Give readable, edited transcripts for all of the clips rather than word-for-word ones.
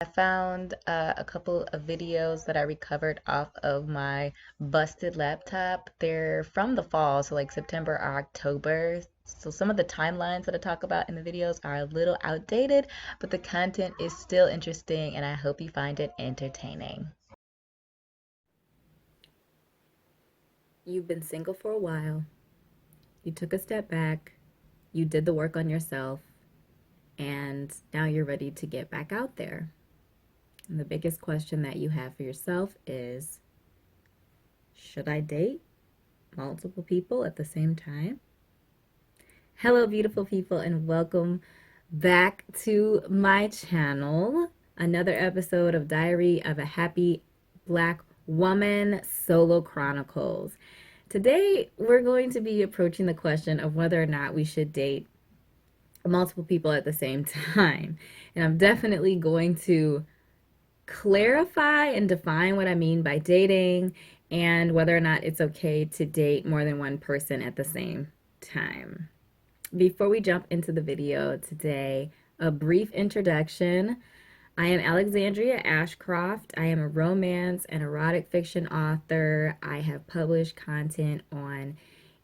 I found a couple of videos that I recovered off of my busted laptop. They're from the fall, so like September or October. So some of the timelines that I talk about in the videos are a little outdated, but the content is still interesting and I hope you find it entertaining. You've been single for a while. You took a step back. You did the work on yourself. And now you're ready to get back out there. And the biggest question that you have for yourself is, should I date multiple people at the same time? Hello, beautiful people, and welcome back to my channel. Another episode of Diary of a Happy Black Woman Solo Chronicles. Today, we're going to be approaching the question of whether or not we should date multiple people at the same time. And I'm definitely going to clarify and define what I mean by dating and whether or not it's okay to date more than one person at the same time. Before we jump into the video today, a brief introduction. I am Alexandria Ashcroft. I am a romance and erotic fiction author. I have published content on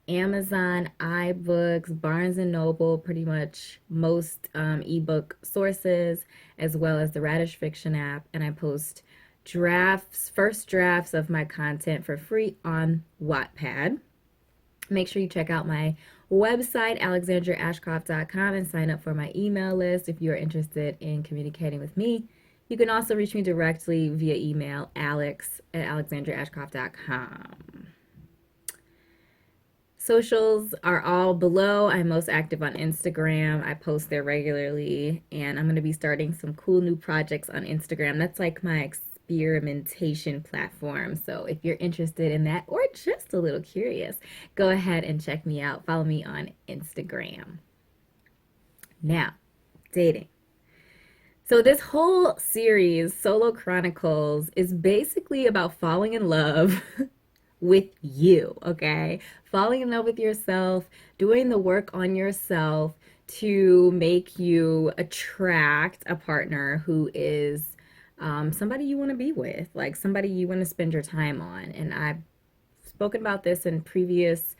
Amazon, iBooks, Barnes and Noble, pretty much most ebook sources, as well as the Radish Fiction app. And I post first drafts of my content for free on Wattpad. Make sure you check out my website, alexandriaashcroft.com, and sign up for my email list if you're interested in communicating with me. You can also reach me directly via email, alex@alexandriaashcroft.com. Socials are all below. I'm most active on Instagram. I post there regularly, and I'm going to be starting some cool new projects on Instagram. That's like my experimentation platform. So if you're interested in that or just a little curious, go ahead and check me out. Follow me on Instagram. Now, dating. So this whole series, Solo Chronicles, is basically about falling in love with you, okay? Falling in love with yourself, doing the work on yourself to make you attract a partner who is somebody you want to be with, like somebody you want to spend your time on. And I've spoken about this in previous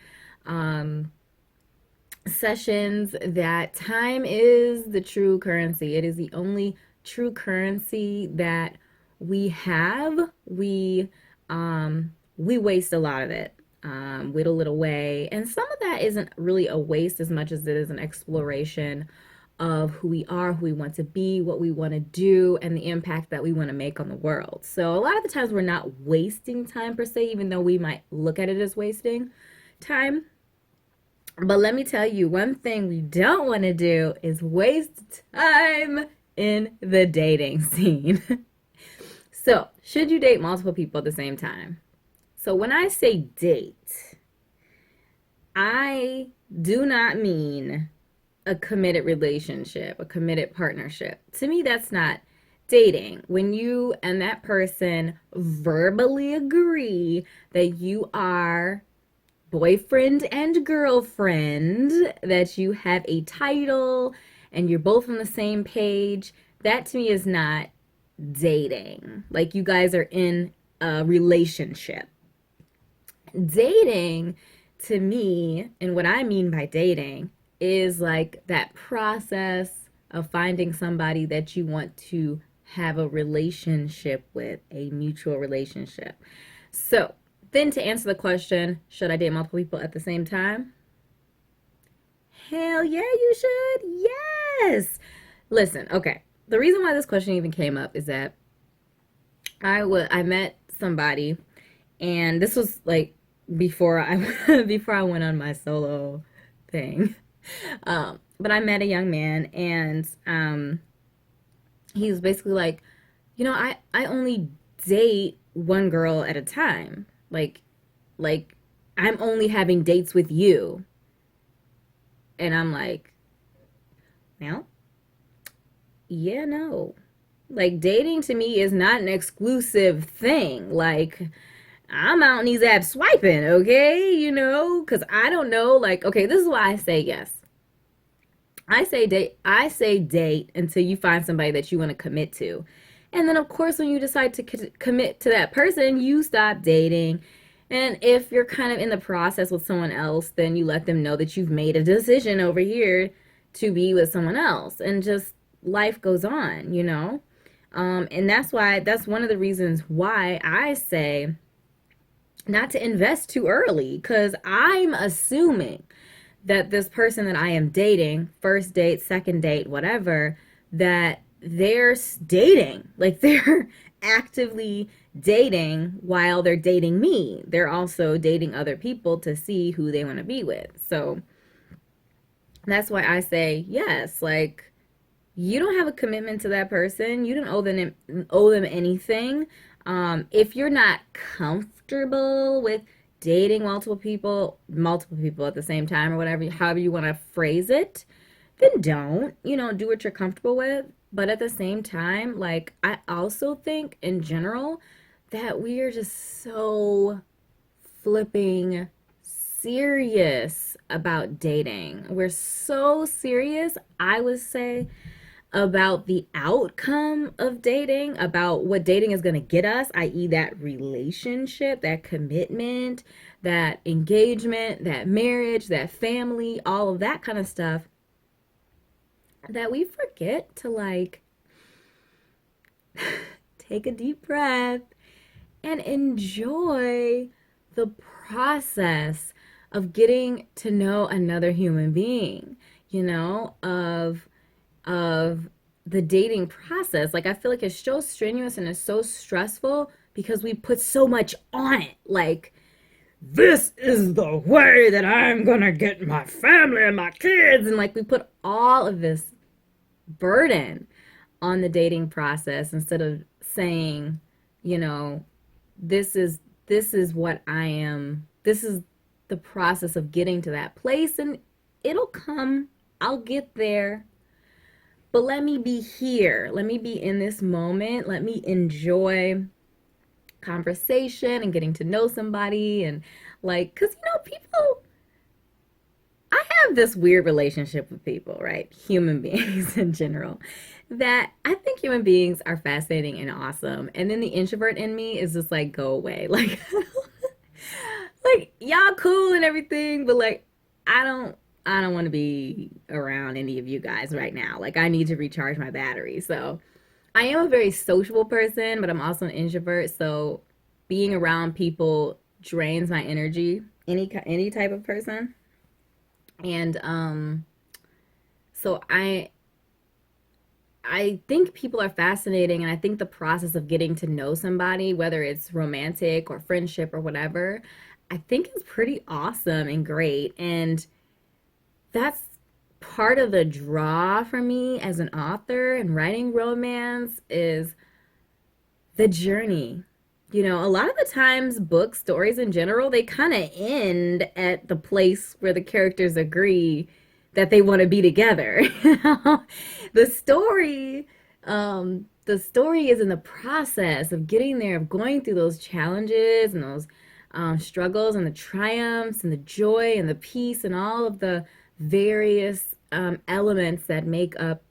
sessions that time is the true currency. It is the only true currency that we have. We waste a lot of it, whittle it away. And some of that isn't really a waste as much as it is an exploration of who we are, who we want to be, what we want to do, and the impact that we want to make on the world. So a lot of the times we're not wasting time per se, even though we might look at it as wasting time. But let me tell you, one thing we don't want to do is waste time in the dating scene. So, should you date multiple people at the same time? So when I say date, I do not mean a committed relationship, a committed partnership. To me, that's not dating. When you and that person verbally agree that you are boyfriend and girlfriend, that you have a title and you're both on the same page, that to me is not dating. Like you guys are in a relationship. Dating, to me, and what I mean by dating, is like that process of finding somebody that you want to have a relationship with, a mutual relationship. So, then to answer the question, should I date multiple people at the same time? Hell yeah, you should. Yes. Listen, okay. The reason why this question even came up is that I met somebody, and this was like before I before I went on my solo thing. But I met a young man, and he was basically like, I only date one girl at a time. Like I'm only having dates with you. And I'm like, well, yeah, no. Like dating to me is not an exclusive thing. Like I'm out in these apps swiping, okay? Because I don't know. Like, okay, this is why I say yes. I say date until you find somebody that you want to commit to. And then, of course, when you decide to commit to that person, you stop dating. And if you're kind of in the process with someone else, then you let them know that you've made a decision over here to be with someone else. And just life goes on, you know? And that's one of the reasons why I say not to invest too early, because I'm assuming that this person that I am dating, first date, second date, whatever, that they're dating. Like they're actively dating while they're dating me. They're also dating other people to see who they want to be with. So that's why I say yes. Like you don't have a commitment to that person. You don't owe them anything. If you're not comfortable with dating multiple people at the same time, or whatever, however you want to phrase it, then don't. Do what you're comfortable with. But at the same time, like I also think in general that we are just so flipping serious about dating. We're so serious, I would say, about the outcome of dating, about what dating is going to get us, i.e., that relationship, that commitment, that engagement, that marriage, that family, all of that kind of stuff, that we forget to like take a deep breath and enjoy the process of getting to know another human being, of the dating process. Like I feel like it's so strenuous and it's so stressful because we put so much on it. Like this is the way that I'm gonna get my family and my kids, and like we put all of this burden on the dating process instead of saying, you know, this is what I am. This is the process of getting to that place, and it'll come. I'll get there. But let me be here. Let me be in this moment. Let me enjoy conversation and getting to know somebody, and like, cuz people, I have this weird relationship with people, right? Human beings in general. That I think human beings are fascinating and awesome. And then the introvert in me is just like, go away. Like like y'all cool and everything, but like I don't want to be around any of you guys right now. Like I need to recharge my battery. So I am a very sociable person, but I'm also an introvert. So being around people drains my energy. Any type of person. And so I think people are fascinating, and I think the process of getting to know somebody, whether it's romantic or friendship or whatever, I think is pretty awesome and great. And that's part of the draw for me as an author and writing romance is the journey. A lot of the times book stories in general, they kind of end at the place where the characters agree that they want to be together. the story the story is in the process of getting there, of going through those challenges and those struggles and the triumphs and the joy and the peace and all of the various elements that make up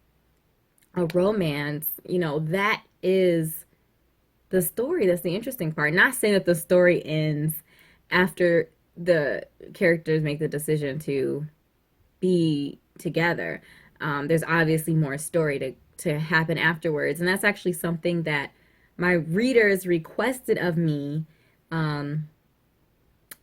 a romance. That is the story. That's the interesting part. Not saying that the story ends after the characters make the decision to be together. There's obviously more story to happen afterwards. And that's actually something that my readers requested of me in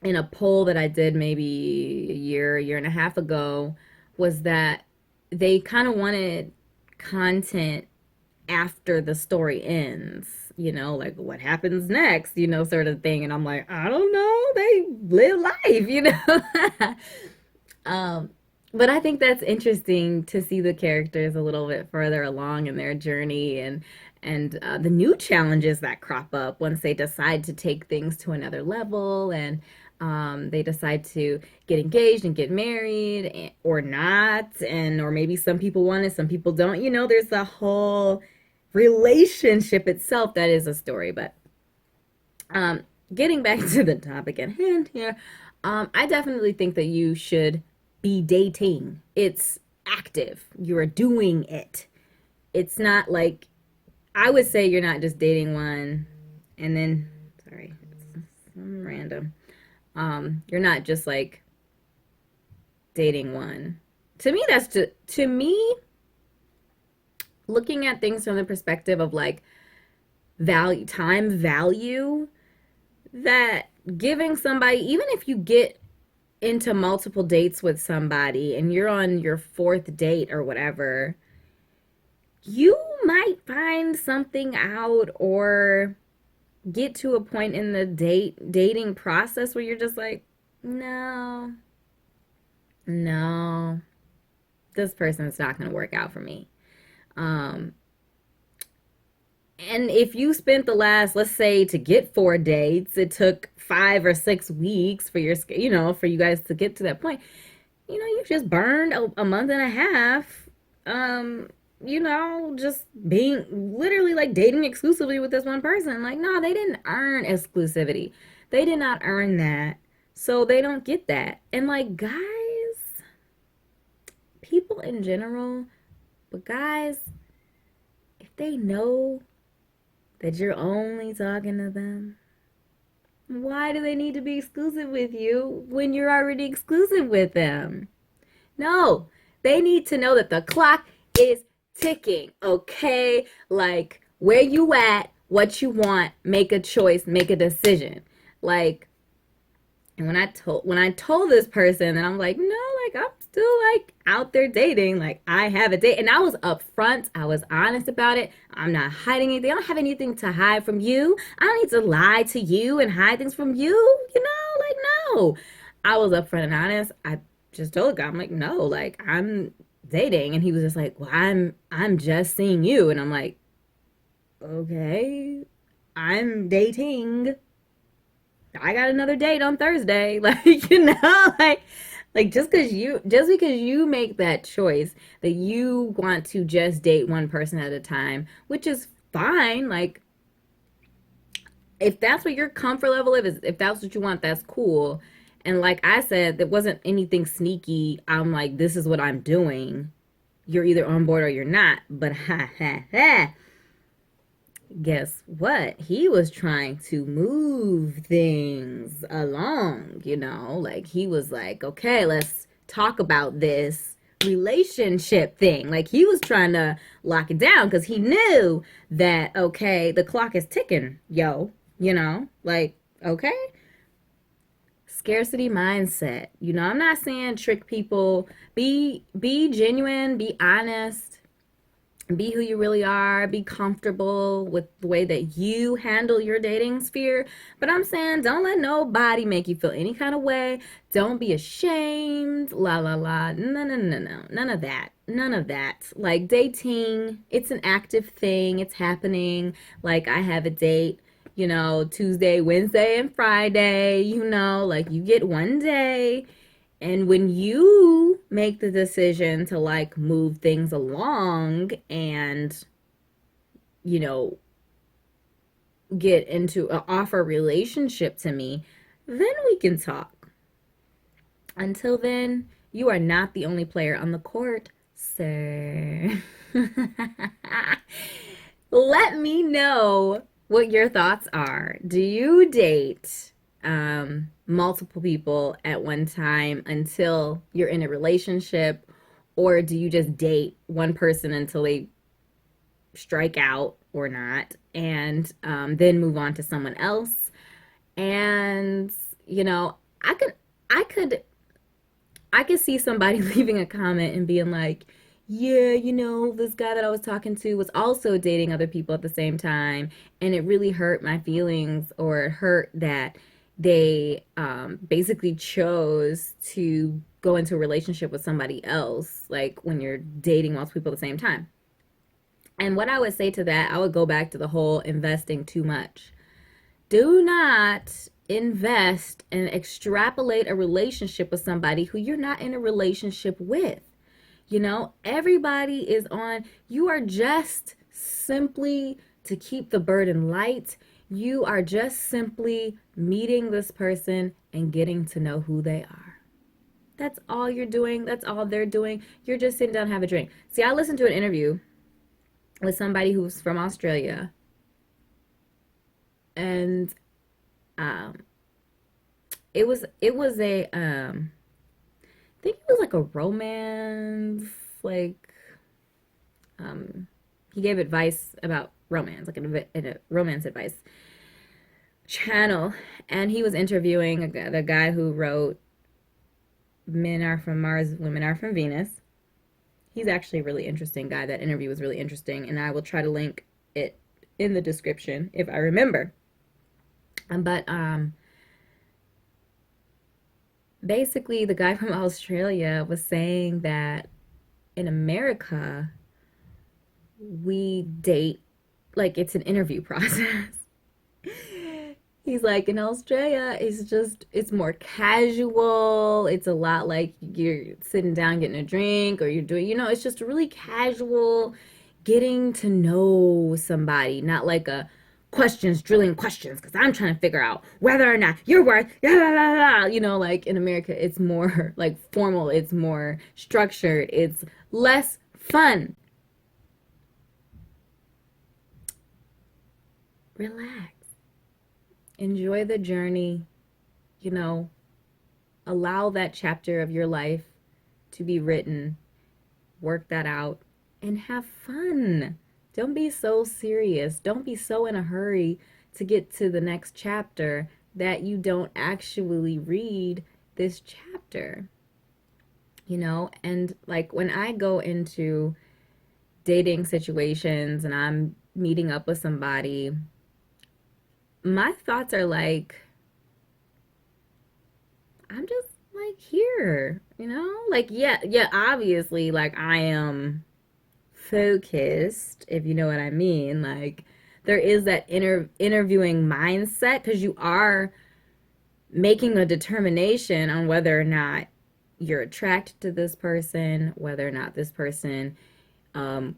a poll that I did maybe a year and a half ago, was that they kind of wanted content after the story ends, like what happens next, sort of thing. And I'm like, I don't know. They live life. But I think that's interesting to see the characters a little bit further along in their journey, and the new challenges that crop up once they decide to take things to another level, and they decide to get engaged and get married or not, or maybe some people want it, some people don't. There's a whole relationship itself that is a story. But getting back to the topic at hand here, I definitely think that you should be dating. It's active. You're doing it. It's not like I would say you're not just dating one and then, sorry, it's some random. You're not just like dating one. To me, that's just, to me, looking at things from the perspective of like value, time value, that giving somebody, even if you get into multiple dates with somebody and you're on your fourth date or whatever, you might find something out or get to a point in the dating process where you're just like, no, no, this person's not going to work out for me. Um, and if you spent the last, let's say, to get 4 dates, it took 5 or 6 weeks for your, for you guys to get to that point. You've just burned a month and a half. Just being literally like dating exclusively with this one person. Like, no, they didn't earn exclusivity. They did not earn that. So they don't get that. And like, guys, people in general, but guys, if they know that you're only talking to them, why do they need to be exclusive with you when you're already exclusive with them? No, they need to know that the clock is ticking, okay? Like, where you at, what you want, make a choice, make a decision. Like, and when I told this person that I'm like, no, like I'm still like out there dating, like I have a date, and I was upfront, I was honest about it. I'm not hiding anything. I don't have anything to hide from you. I don't need to lie to you and hide things from you. Like no. I was upfront and honest. I just told the guy, I'm like, no, like I'm dating, and he was just like, well, I'm just seeing you, and I'm like, okay, I'm dating. I got another date on Thursday. Like, like just because you make that choice that you want to just date one person at a time, which is fine. Like, if that's what your comfort level is, if that's what you want, that's cool. And like I said, there wasn't anything sneaky. I'm like, this is what I'm doing. You're either on board or you're not. But ha ha ha, guess what? He was trying to move things along, like he was like, okay, let's talk about this relationship thing. Like he was trying to lock it down because he knew that, okay, the clock is ticking, yo, like, okay. Scarcity mindset. I'm not saying trick people. Be genuine, be honest, be who you really are, be comfortable with the way that you handle your dating sphere. But I'm saying, don't let nobody make you feel any kind of way. Don't be ashamed. La la la. No, no, no, no. None of that. None of that. Like, dating, it's an active thing. It's happening. Like, I have a date, Tuesday, Wednesday, and Friday, like you get one day. And when you make the decision to like move things along and, you know, get into an offer relationship to me, then we can talk. Until then, you are not the only player on the court, sir. Let me know what your thoughts are. Do you date multiple people at one time until you're in a relationship, or do you just date one person until they strike out or not, and then move on to someone else? And I could see somebody leaving a comment and being like, yeah, this guy that I was talking to was also dating other people at the same time, and it really hurt my feelings, or it hurt that they basically chose to go into a relationship with somebody else, like when you're dating multiple people at the same time. And what I would say to that, I would go back to the whole investing too much. Do not invest and extrapolate a relationship with somebody who you're not in a relationship with. Everybody is on, you are just simply to keep the burden light. You are just simply meeting this person and getting to know who they are. That's all you're doing. That's all they're doing. You're just sitting down, have a drink. See, I listened to an interview with somebody who's from Australia, and um, it was a I think it was like a romance, like um, he gave advice about romance, like a romance advice channel, and he was interviewing the guy who wrote "Men Are from Mars, Women Are from Venus." He's actually a really interesting guy. That interview was really interesting, and I will try to link it in the description if I remember. But basically, the guy from Australia was saying that in America, we date like it's an interview process. He's like, in Australia, it's more casual. It's a lot like you're sitting down getting a drink or you're doing, it's just really casual getting to know somebody, not like a questions, drilling questions, because I'm trying to figure out whether or not you're worth, like in America, it's more like formal, it's more structured, it's less fun. Relax, enjoy the journey, you know, allow that chapter of your life to be written, work that out, and have fun. Don't be so serious. Don't be so in a hurry to get to the next chapter that you don't actually read this chapter. And like when I go into dating situations and I'm meeting up with somebody, my thoughts are like, I'm just like here, Like yeah, obviously like I am focused, if you know what I mean. Like there is that interviewing mindset because you are making a determination on whether or not you're attracted to this person, whether or not this person um,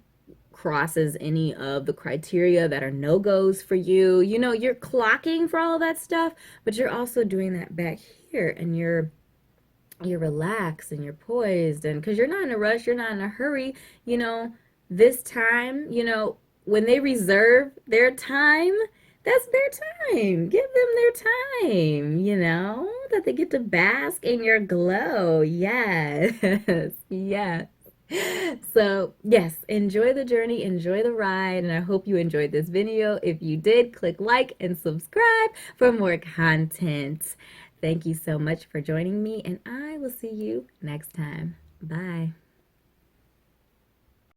crosses any of the criteria that are no goes for you. You're clocking for all of that stuff, but you're also doing that back here, and you're relaxed and you're poised, and because you're not in a rush, you're not in a hurry. This time, when they reserve their time, that's their time. Give them their time, that they get to bask in your glow. Yes. Yes. So, yes, enjoy the journey, enjoy the ride, and I hope you enjoyed this video. If you did, click like and subscribe for more content. Thank you so much for joining me, and I will see you next time. Bye.